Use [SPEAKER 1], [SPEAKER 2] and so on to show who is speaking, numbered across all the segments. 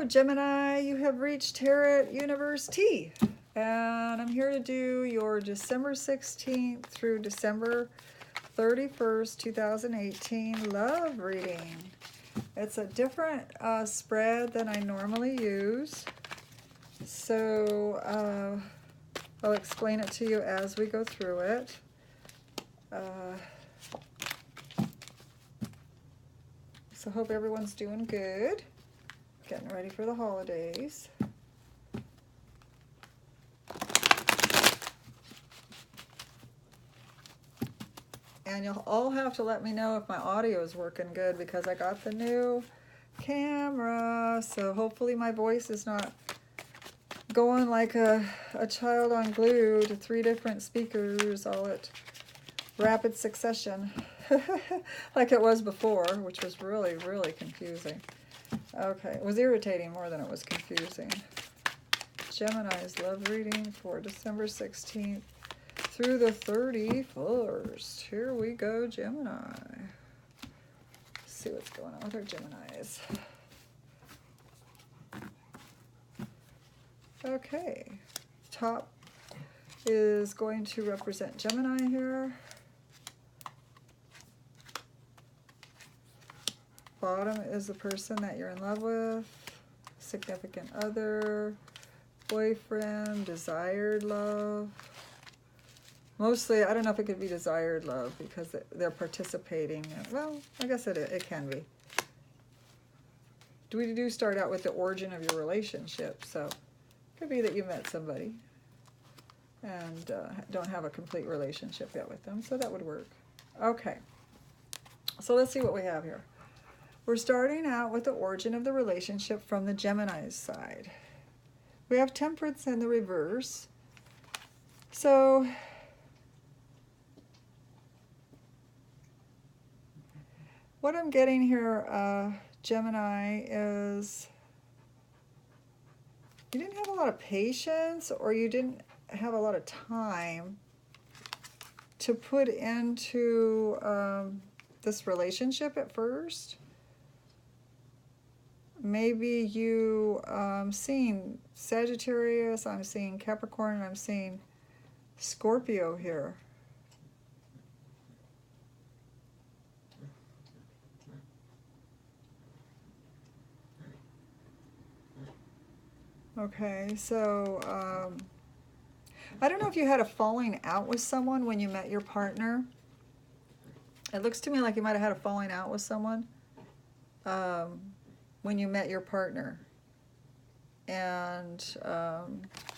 [SPEAKER 1] Hello, Gemini. You have reached Tarot Universe T. And I'm here to do your December 16th through December 31st, 2018 love reading. It's a different spread than I normally use. So I'll explain it to you as we go through it. So hope everyone's doing good. Getting ready for the holidays. And you'll all have to let me know if my audio is working good because I got the new camera. So hopefully my voice is not going like a child on glue to 3 different speakers all at rapid succession. Like it was before, which was really, really confusing. Okay, it was irritating more than it was confusing. Gemini's love reading for December 16th through the 31st. Here we go, Gemini. Let's see what's going on with our Geminis. Okay, top is going to represent Gemini here. Bottom is the person that you're in love with, significant other, boyfriend, desired love. Mostly, I don't know if it could be desired love because they're participating. Well, I guess it can be. We do start out with the origin of your relationship, so it could be that you met somebody and don't have a complete relationship yet with them, so that would work. Okay, so let's see what we have here. We're starting out with the origin of the relationship from the Gemini's side. We have Temperance in the reverse. So what I'm getting here, Gemini, is you didn't have a lot of patience, or you didn't have a lot of time to put into this relationship at first. Maybe you seeing Sagittarius, I'm seeing Capricorn, and I'm seeing Scorpio here. Okay, so I don't know if you had a falling out with someone when you met your partner. It looks to me like you might have had a falling out with someone when you met your partner. And,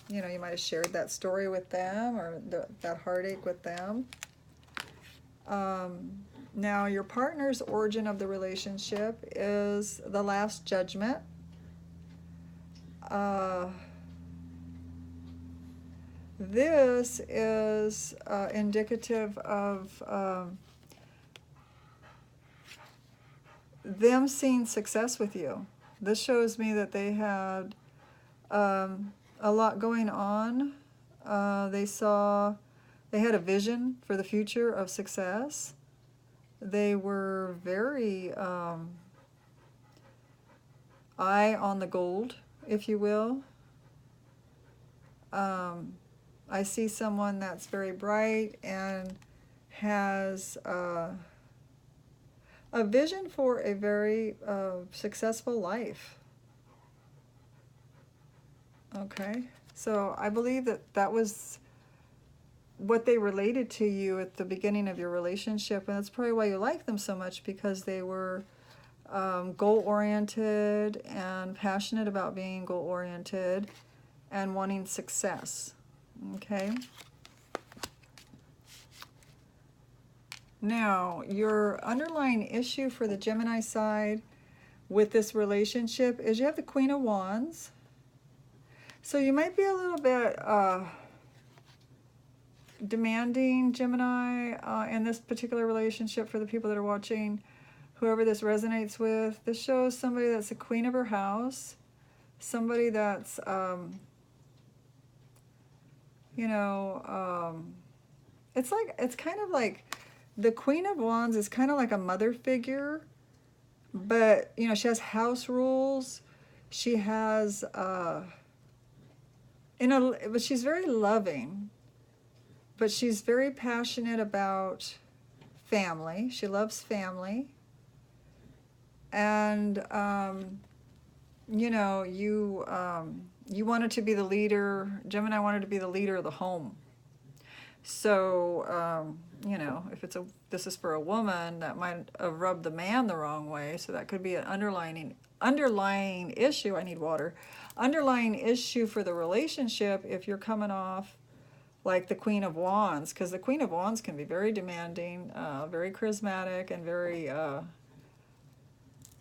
[SPEAKER 1] you know, you might have shared that story with them, or that heartache with them. Now, your partner's origin of the relationship is the Last Judgment. This is indicative of them seeing success with you. This shows me that they had a lot going on. They had a vision for the future of success. They were very eye on the gold, if you will. I see someone that's very bright and has a vision for a very successful life. Okay, so I believe that was what they related to you at the beginning of your relationship, and that's probably why you like them so much, because they were goal-oriented and passionate about being goal-oriented and wanting success. Okay. Now, your underlying issue for the Gemini side with this relationship is you have the Queen of Wands. So you might be a little bit demanding, Gemini, in this particular relationship. For the people that are watching, whoever this resonates with, this shows somebody that's the queen of her house, somebody that's, you know, it's kind of like the Queen of Wands is kind of like a mother figure, but, you know, she has house rules. She has, but she's very loving, but she's very passionate about family. She loves family. And, you know, you wanted to be the leader. Gemini wanted to be the leader of the home. So, you know, if this is for a woman, that might have rubbed the man the wrong way. So that could be an underlying issue. I need water. Underlying issue for the relationship if you're coming off like the Queen of Wands, because the Queen of Wands can be very demanding, very charismatic, and very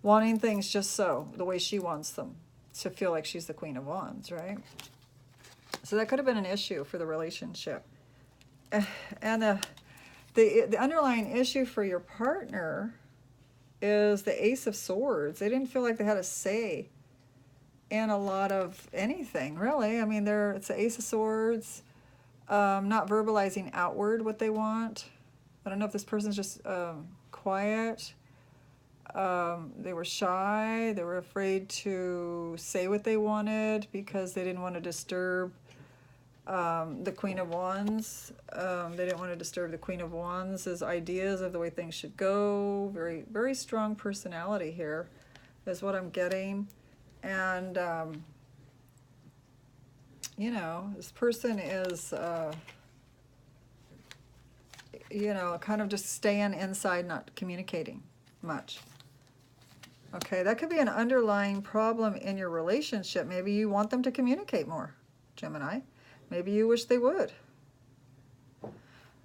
[SPEAKER 1] wanting things just so, the way she wants them, to feel like she's the Queen of Wands, right? So that could have been an issue for the relationship. And the underlying issue for your partner is the Ace of Swords. They didn't feel like they had a say in a lot of anything, really. I mean, it's the Ace of Swords, not verbalizing outward what they want. I don't know if this person's just quiet. They were shy. They were afraid to say what they wanted because they didn't want to disturb the Queen of Wands. They didn't want to disturb the Queen of Wands' ideas of the way things should go. Very, very strong personality here is what I'm getting. And, you know, this person is, you know, kind of just staying inside, not communicating much. Okay, that could be an underlying problem in your relationship. Maybe you want them to communicate more, Gemini. Maybe you wish they would.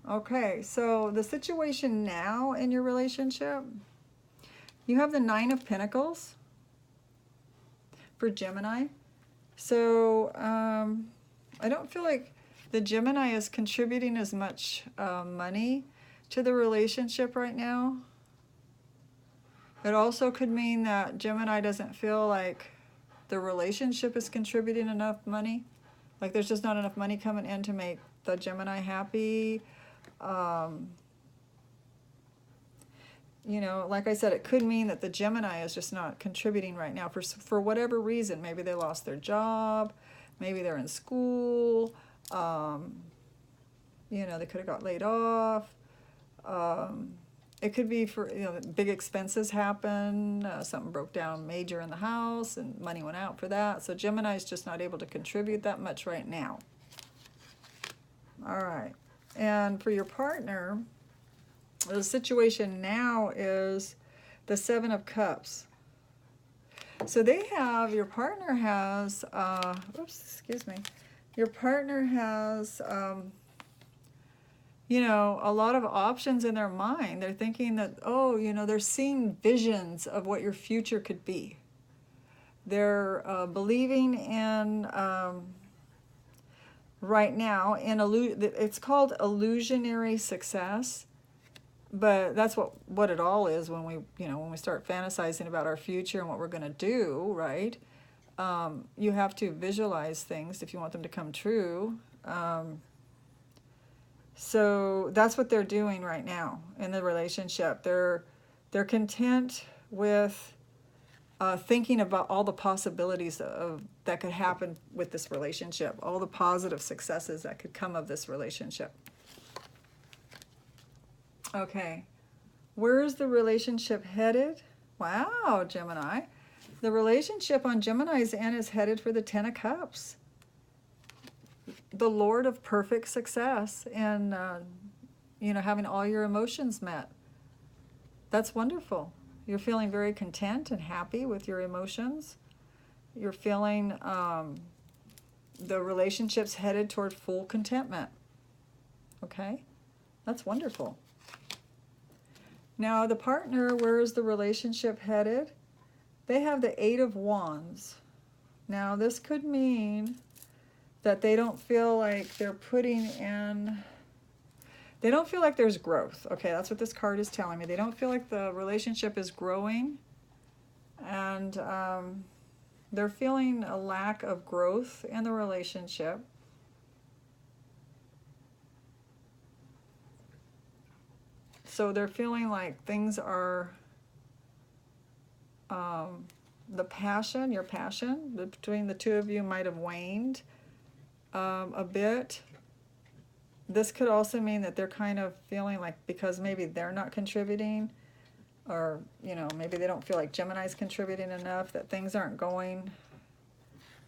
[SPEAKER 1] Okay, so the situation now in your relationship, you have the Nine of Pentacles for Gemini. So I don't feel like the Gemini is contributing as much money to the relationship right now. It also could mean that Gemini doesn't feel like the relationship is contributing enough money. Like there's just not enough money coming in to make the Gemini happy. You know, like I said, it could mean that the Gemini is just not contributing right now for whatever reason. Maybe they lost their job. Maybe they're in school. You know, they could have got laid off. It could be for, you know, big expenses happen. Something broke down major in the house and money went out for that. So Gemini is just not able to contribute that much right now. All right. And for your partner, the situation now is the Seven of Cups. So they have, your partner has, your partner has, you know, a lot of options in their mind. They're thinking that, oh, you know, they're seeing visions of what your future could be. They're believing in, right now, it's called illusionary success. But that's what it all is when we start fantasizing about our future and what we're going to do, right? You have to visualize things if you want them to come true. So that's what they're doing right now in the relationship. They're content with thinking about all the possibilities that could happen with this relationship, all the positive successes that could come of this relationship. Okay, where's the relationship headed? Wow, Gemini. The relationship on Gemini's end is headed for the Ten of Cups. The Lord of perfect success and, you know, having all your emotions met. That's wonderful. You're feeling very content and happy with your emotions. You're feeling the relationship's headed toward full contentment. Okay, that's wonderful. Now, the partner, where is the relationship headed? They have the Eight of Wands. Now, this could mean that they don't feel like they're putting in, they don't feel like there's growth. Okay, that's what this card is telling me. They don't feel like the relationship is growing. And they're feeling a lack of growth in the relationship. So they're feeling like things are the passion, your passion between the two of you might have waned a bit. This could also mean that they're kind of feeling like, because maybe they're not contributing, or, you know, maybe they don't feel like Gemini's contributing enough, that things aren't going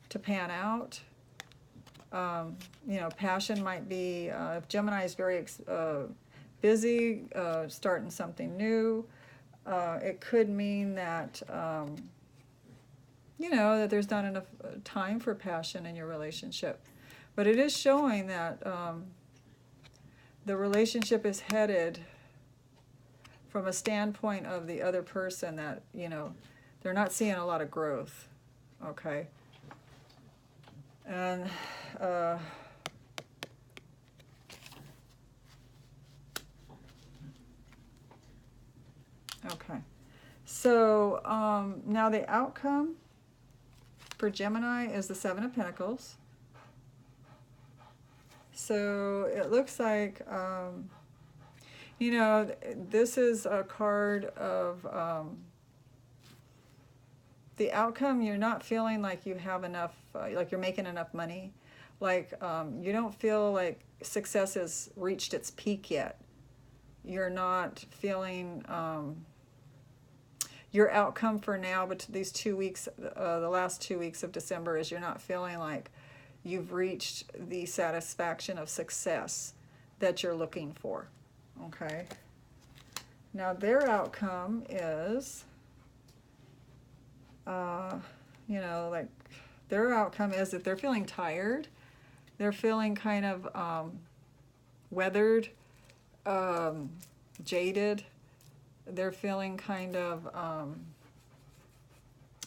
[SPEAKER 1] to pan out. You know, passion might be, if Gemini is very busy, starting something new, it could mean that, you know, that there's not enough time for passion in your relationship. But it is showing that the relationship is headed from a standpoint of the other person, that, you know, they're not seeing a lot of growth, okay? And okay, so now the outcome for Gemini is the Seven of Pentacles. So it looks like, you know, this is a card of the outcome. You're not feeling like you have enough, like you're making enough money. Like you don't feel like success has reached its peak yet. You're not feeling, your outcome for now, but these 2 weeks, the last 2 weeks of December, is you're not feeling like you've reached the satisfaction of success that you're looking for, okay? Now their outcome is, you know, like their outcome is that they're feeling tired. They're feeling kind of weathered, jaded. They're feeling kind of,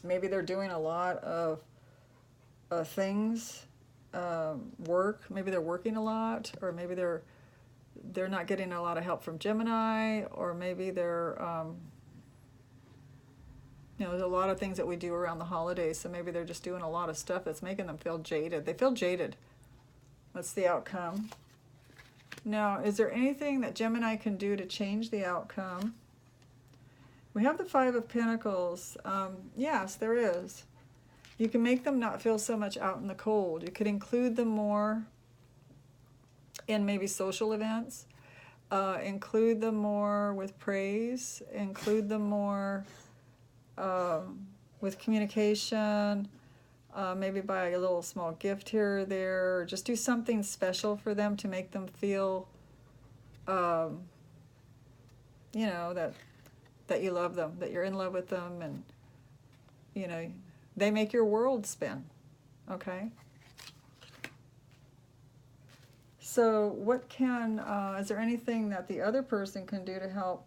[SPEAKER 1] maybe they're doing a lot of things, work. Maybe they're working a lot, or maybe they're not getting a lot of help from Gemini, or maybe they're, you know, there's a lot of things that we do around the holidays, so maybe they're just doing a lot of stuff that's making them feel jaded. They feel jaded. That's the outcome. Now, is there anything that Gemini can do to change the outcome? We have the Five of Pentacles. Yes, there is. You can make them not feel so much out in the cold. You could include them more in maybe social events. Include them more with praise. Include them more with communication. Maybe buy a little small gift here or there. Or just do something special for them to make them feel, you know, that you love them, that you're in love with them, and, you know, they make your world spin, okay? So what can, is there anything that the other person can do to help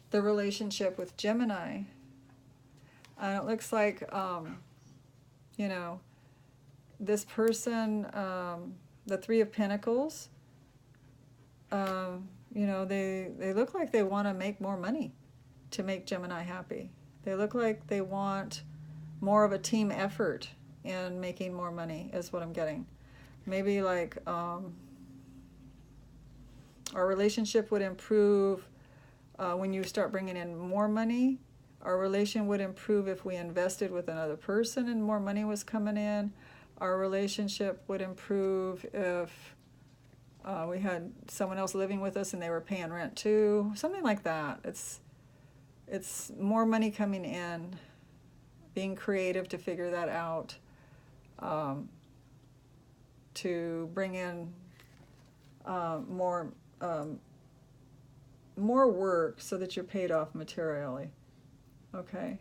[SPEAKER 1] the relationship with Gemini? And it looks like, you know, this person, the Three of Pentacles, you know, they look like they want to make more money to make Gemini happy. They look like they want more of a team effort in making more money, is what I'm getting. Maybe like our relationship would improve when you start bringing in more money. Our relation would improve if we invested with another person and more money was coming in. Our relationship would improve if we had someone else living with us and they were paying rent too. Something like that. It's more money coming in, being creative to figure that out, to bring in more work so that you're paid off materially. Okay,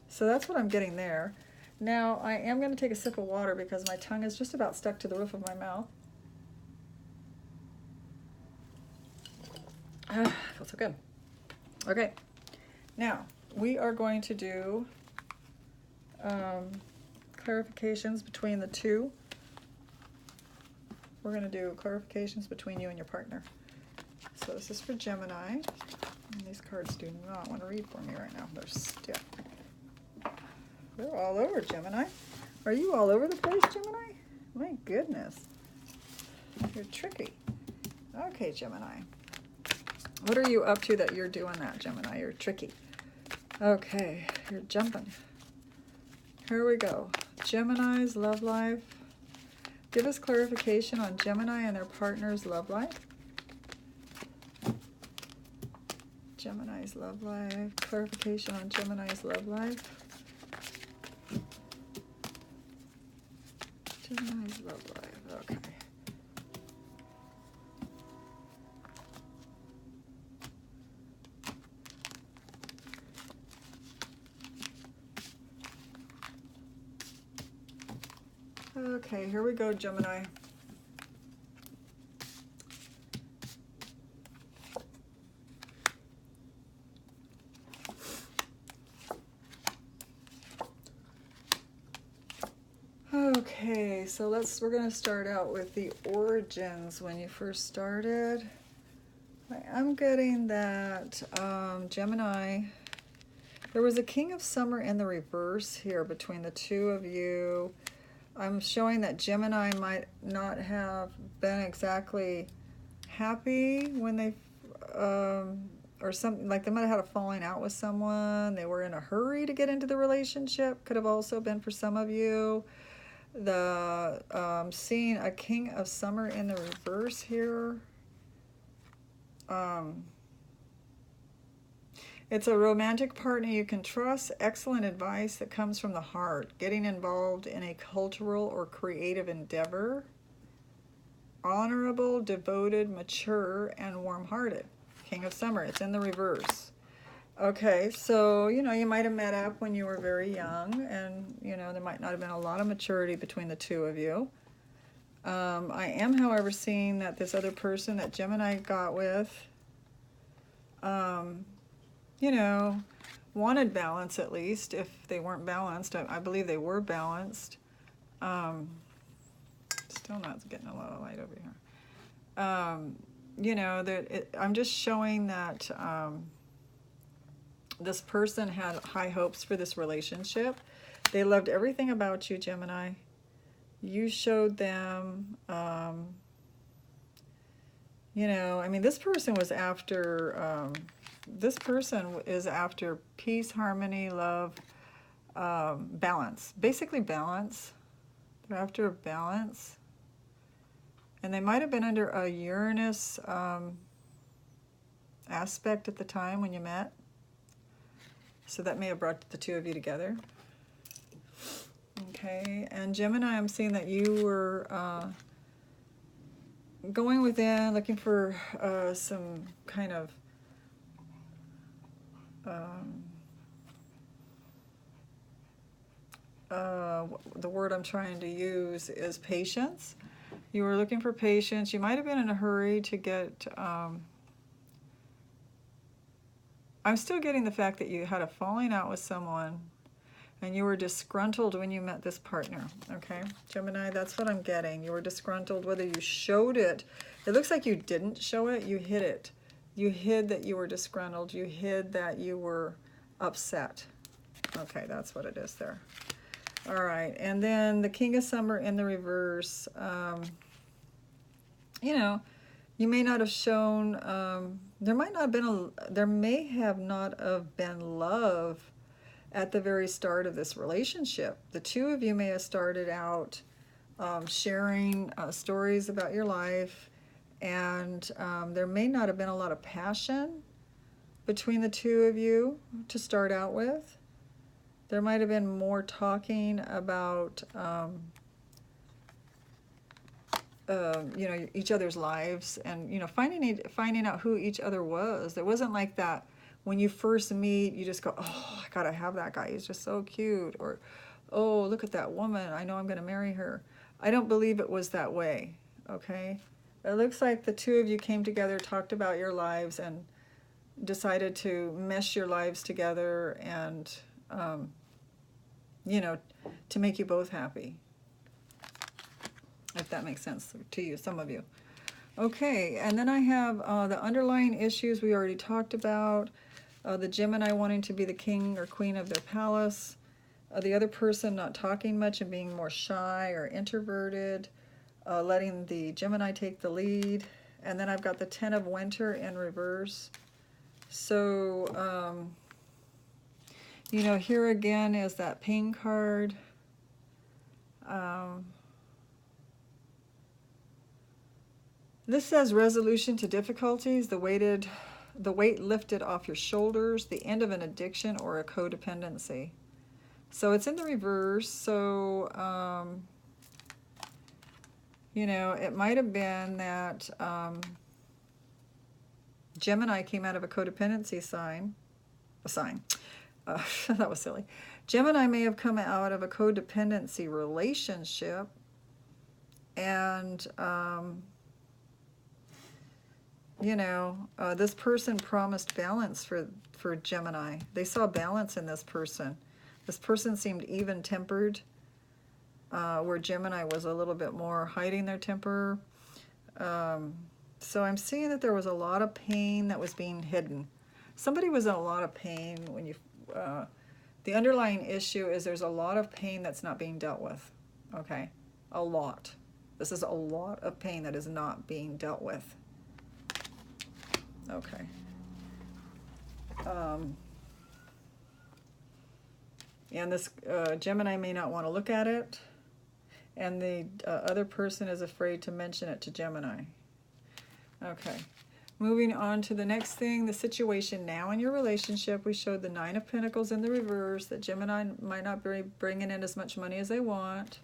[SPEAKER 1] so that's what I'm getting there. Now I am going to take a sip of water because my tongue is just about stuck to the roof of my mouth. Feels so good. Okay, now we are going to do clarifications between the two. We're going to do clarifications between you and your partner. So this is for Gemini. And these cards do not want to read for me right now. They're stiff. They're all over, Gemini. Are you all over the place, Gemini? My goodness. You're tricky. Okay, Gemini. What are you up to that you're doing that, Gemini? You're tricky. Okay, you're jumping. Here we go. Gemini's love life. Give us clarification on Gemini and their partner's love life. Gemini's love life. Clarification on Gemini's love life. Gemini's love life. Okay. Okay, here we go, Gemini. Okay, so we're going to start out with the origins when you first started. I'm getting that Gemini, there was a King of Summer in the reverse here between the two of you. I'm showing that Gemini might not have been exactly happy when they, or something, like they might have had a falling out with someone. They were in a hurry to get into the relationship. Could have also been for some of you. Seeing a King of Summer in the reverse here. It's a romantic partner you can trust, excellent advice that comes from the heart, getting involved in a cultural or creative endeavor, honorable, devoted, mature, and warm-hearted. King of Summer, it's in the reverse. Okay, so, you know, you might have met up when you were very young, and, you know, there might not have been a lot of maturity between the two of you. I am, however, seeing that this other person that Gemini got with, you know, wanted balance at least. If they weren't balanced, I believe they were balanced. Still not getting a lot of light over here. You know, I'm just showing that this person had high hopes for this relationship. They loved everything about you, Gemini. You showed them, you know, I mean, this person was after, this person is after peace, harmony, love, balance. Basically balance. They're after balance. And they might have been under a Uranus aspect at the time when you met. So that may have brought the two of you together. Okay, and Gemini, I'm seeing that you were going within, looking for some kind of the word I'm trying to use is patience. You were looking for patience. You might have been in a hurry to get, I'm still getting the fact that you had a falling out with someone and you were disgruntled when you met this partner, okay? Gemini, that's what I'm getting. You were disgruntled, whether you showed it. It looks like you didn't show it, you hid it. You hid that you were disgruntled. You hid that you were upset. Okay, that's what it is there. All right, and then the King of Summer in the reverse. You know, you may not have shown, there may have not have been love at the very start of this relationship. The two of you may have started out sharing stories about your life, and there may not have been a lot of passion between the two of you to start out with. There might have been more talking about you know, each other's lives, and, you know, finding out who each other was. It wasn't like that when you first meet, you just go, oh, I gotta have that guy, he's just so cute, or, oh, look at that woman, I know I'm gonna marry her. I don't believe it was that way, okay? It looks like the two of you came together, talked about your lives, and decided to mesh your lives together and, you know, to make you both happy. If that makes sense to you, some of you. Okay, and then I have the underlying issues we already talked about. The Gemini wanting to be the king or queen of their palace. The other person not talking much and being more shy or introverted. Letting the Gemini take the lead. And then I've got the Ten of Winter in reverse. So, You know, here again is that pain card. This says resolution to difficulties, the weight lifted off your shoulders, the end of an addiction or a codependency. So it's in the reverse. So, you know, it might have been that Gemini came out of a codependency sign. That was silly. Gemini may have come out of a codependency relationship, and you know, this person promised balance for Gemini. They saw balance in this person. This person seemed even-tempered, where Gemini was a little bit more hiding their temper. So I'm seeing that there was a lot of pain that was being hidden. Somebody was in a lot of pain when you... the underlying issue is there's a lot of pain that's not being dealt with. Okay? A lot. This is a lot of pain that is not being dealt with. Okay. And this Gemini may not want to look at it, and the other person is afraid to mention it to Gemini. Okay. Moving on to the next thing, the situation now in your relationship. We showed the Nine of Pentacles in the reverse, that Gemini might not be bringing in as much money as they want.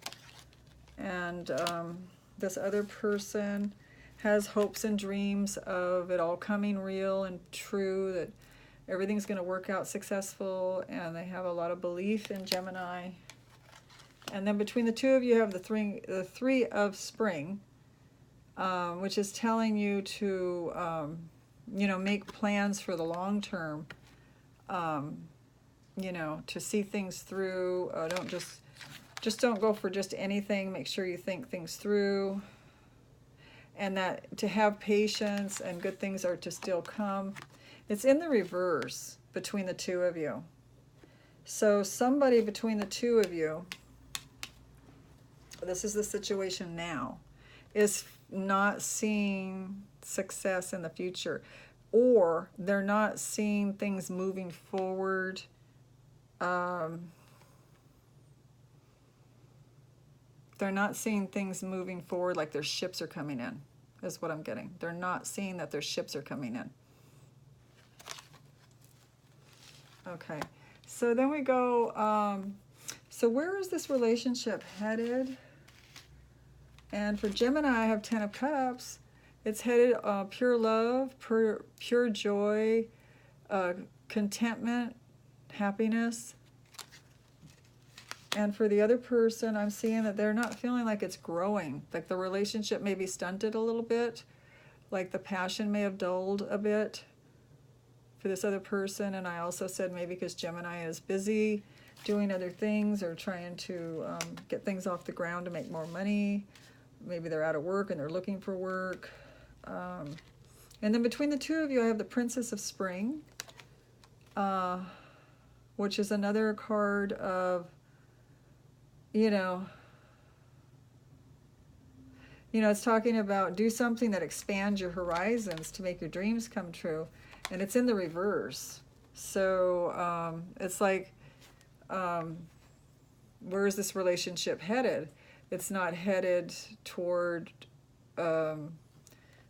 [SPEAKER 1] And this other person has hopes and dreams of it all coming real and true, that everything's going to work out successful, and they have a lot of belief in Gemini. And then between the two of you have the three of spring, which is telling you to, you know, make plans for the long term, you know, to see things through. Don't just don't go for just anything. Make sure you think things through, and that to have patience and good things are to still come. It's in the reverse between the two of you. So somebody between the two of you, this is the situation now, is not seeing success in the future, or they're not seeing things moving forward. They're not seeing things moving forward like their ships are coming in, is what I'm getting. They're not seeing that their ships are coming in. Okay, so then we go, so where is this relationship headed? And for Gemini, I have 10 of Cups. It's headed pure love, pure joy, contentment, happiness. And for the other person, I'm seeing that they're not feeling like it's growing. Like the relationship may be stunted a little bit. Like the passion may have dulled a bit for this other person. And I also said maybe because Gemini is busy doing other things or trying to get things off the ground to make more money. Maybe they're out of work and they're looking for work. And then between the two of you, I have the Princess of Spring, which is another card of, you know, it's talking about do something that expands your horizons to make your dreams come true. And it's in the reverse. So it's like, where is this relationship headed? It's not headed toward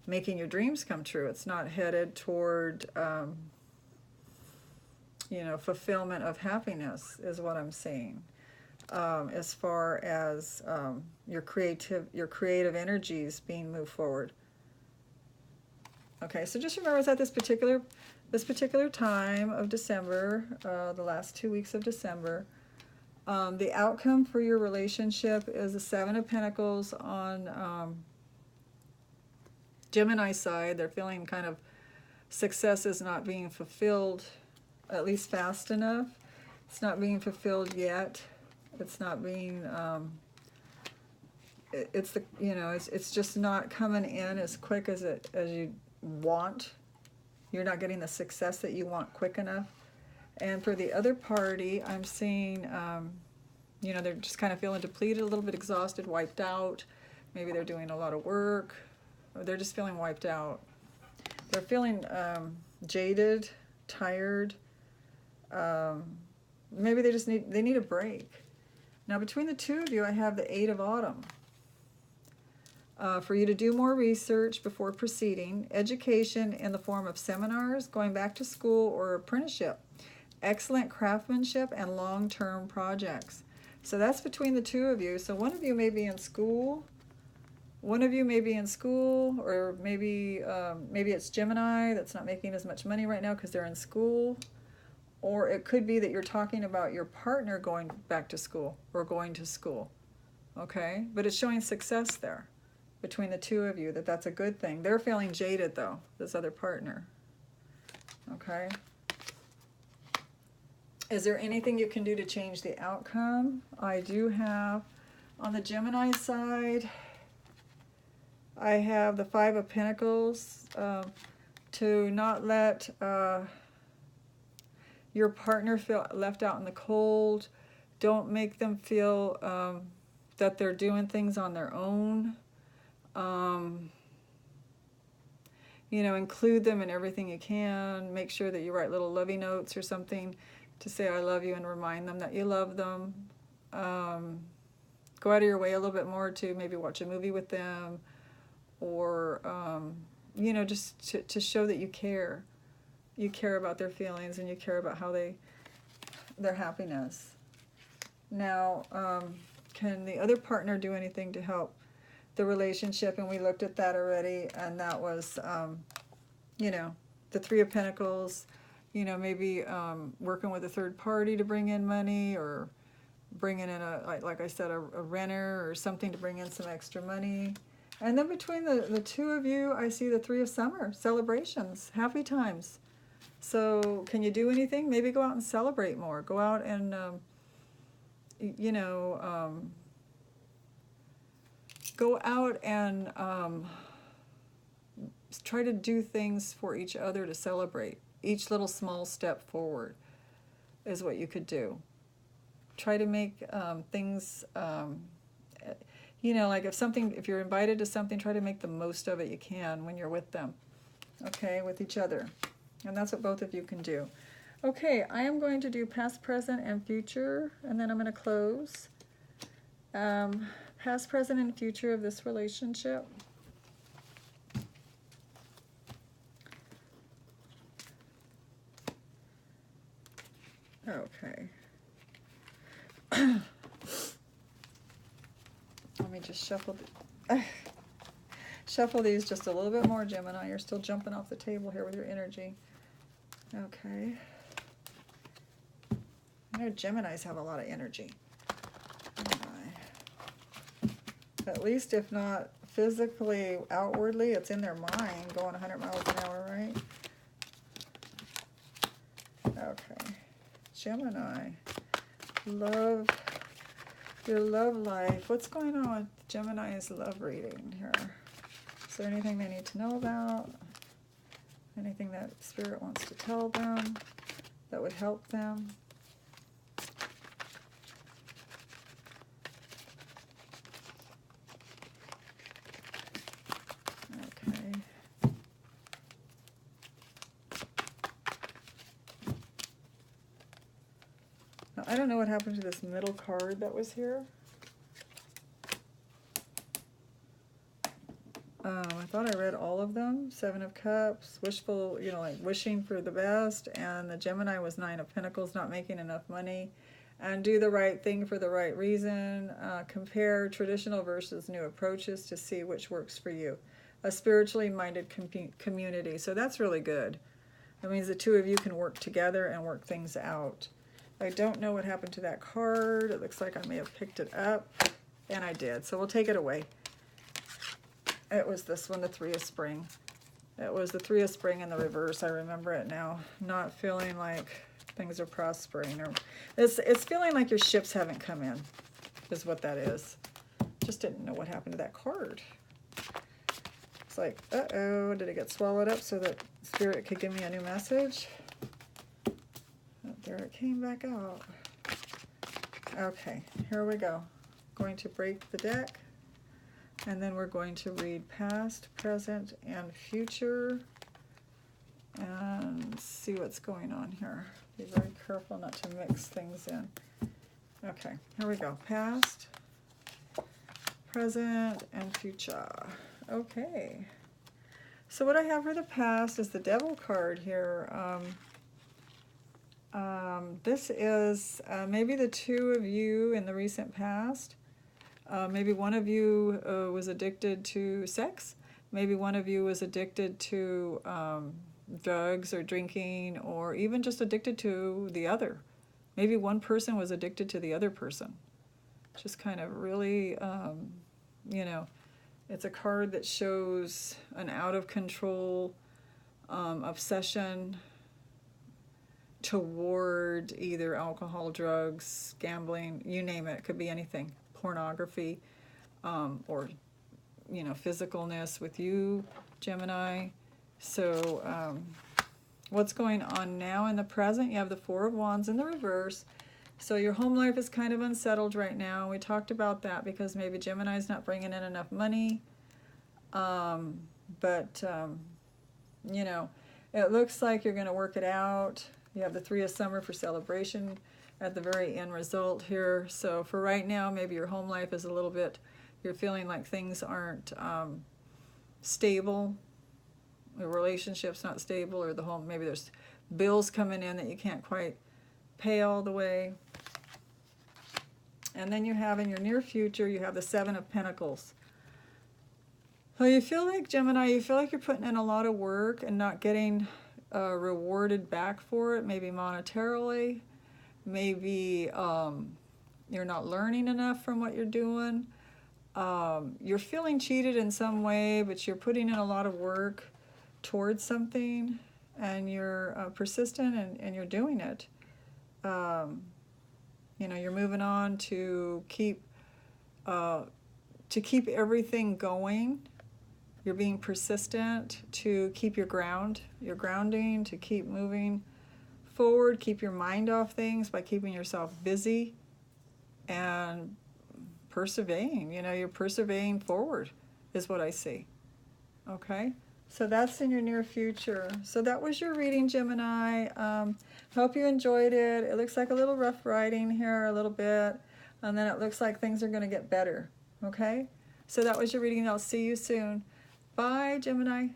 [SPEAKER 1] making your dreams come true. It's not headed toward, you know, fulfillment of happiness is what I'm saying. As far as your creative energies being moved forward. Okay, so just remember it's at this particular time of December, the last 2 weeks of December. The outcome for your relationship is the Seven of Pentacles on Gemini side. They're feeling kind of success is not being fulfilled, at least fast enough. It's not being fulfilled yet. It's not being, it's just not coming in as quick as you want. You're not getting the success that you want quick enough. And for the other party, I'm seeing, you know, they're just kind of feeling depleted, a little bit exhausted, wiped out. Maybe they're doing a lot of work. Or they're just feeling wiped out. They're feeling jaded, tired, maybe they just need a break. Now between the two of you, I have the Eight of Autumn. For you to do more research before proceeding, education in the form of seminars, going back to school, or apprenticeship, excellent craftsmanship, and long-term projects. So that's between the two of you. So one of you may be in school, or maybe it's Gemini that's not making as much money right now because they're in school. Or it could be that you're talking about your partner going back to school or going to school, okay? But it's showing success there between the two of you, that's a good thing. They're feeling jaded, though, this other partner, okay? Is there anything you can do to change the outcome? I do have, on the Gemini side, I have the Five of Pentacles, to not let your partner feel left out in the cold. Don't make them feel that they're doing things on their own. You know, include them in everything you can. Make sure that you write little lovey notes or something to say I love you and remind them that you love them. Go out of your way a little bit more to maybe watch a movie with them, or you know, just to show that you care. You care about their feelings and you care about how their happiness. Now, can the other partner do anything to help the relationship? And we looked at that already, and that was, you know, the Three of Pentacles, you know, maybe working with a third party to bring in money, or bringing in like I said, a renter or something to bring in some extra money. And then between the two of you, I see the Three of Summer, celebrations, happy times. So can you do anything? Maybe go out and celebrate more. Go out and, you know, go out and try to do things for each other to celebrate. Each little small step forward is what you could do. Try to make things, you know, like if you're invited to something, try to make the most of it you can when you're with them, okay, with each other. And that's what both of you can do. Okay, I am going to do past, present, and future, and then I'm going to close. Past, present, and future of this relationship. Okay. Let me just shuffle these just a little bit more, Gemini. You're still jumping off the table here with your energy. Okay. I know Geminis have a lot of energy. At least if not physically, outwardly, it's in their mind going 100 miles an hour, right? Okay. Gemini. Love, your love life. What's going on with Gemini's love reading here? Is there anything they need to know about? Anything that Spirit wants to tell them that would help them? Okay. Now, I don't know what happened to this middle card that was here. I thought I read all of them. Seven of Cups, wishful, you know, like wishing for the best. And the Gemini was Nine of Pentacles, not making enough money. And do the right thing for the right reason. Compare traditional versus new approaches to see which works for you. A spiritually minded community. So that's really good. That means the two of you can work together and work things out. I don't know what happened to that card. It looks like I may have picked it up. And I did. So we'll take it away. It was this one, the Three of Spring. It was the Three of Spring in the reverse. I remember it now. Not feeling like things are prospering. Or it's feeling like your ships haven't come in, is what that is. Just didn't know what happened to that card. It's like, uh-oh, did it get swallowed up so that Spirit could give me a new message? Oh, there it came back out. Okay, here we go. Going to break the deck. And then we're going to read past, present, and future, and see what's going on here. Be very careful not to mix things in. Okay, here we go. Past, present, and future. Okay. So what I have for the past is the Devil card here. This is maybe the two of you in the recent past. Maybe one of you was addicted to sex. Maybe one of you was addicted to drugs or drinking, or even just addicted to the other. Maybe one person was addicted to the other person. Just kind of really, you know, it's a card that shows an out of control obsession toward either alcohol, drugs, gambling, you name it. It could be anything. Pornography, or, you know, physicalness with you, Gemini. So what's going on now in the present? You have the Four of Wands in the reverse. So your home life is kind of unsettled right now. We talked about that because maybe Gemini's not bringing in enough money. You know, it looks like you're going to work it out. You have the Three of Summer for celebration at the very end result here. So for right now, maybe your home life is a little bit, you're feeling like things aren't stable. The relationship's not stable, or the home, maybe there's bills coming in that you can't quite pay all the way. And then you have in your near future, you have the Seven of Pentacles. So you feel like, Gemini, you feel like you're putting in a lot of work and not getting rewarded back for it, maybe monetarily. Maybe you're not learning enough from what you're doing. You're feeling cheated in some way, but you're putting in a lot of work towards something, and you're persistent, and you're doing it. You know, you're moving on to keep everything going. You're being persistent to keep your grounding, to keep moving forward, keep your mind off things by keeping yourself busy and persevering. You know, you're persevering forward is what I see. Okay, so that's in your near future. So that was your reading, Gemini. Hope you enjoyed it. It looks like a little rough riding here a little bit, and then it looks like things are going to get better. Okay, so that was your reading. I'll see you soon. Bye, Gemini.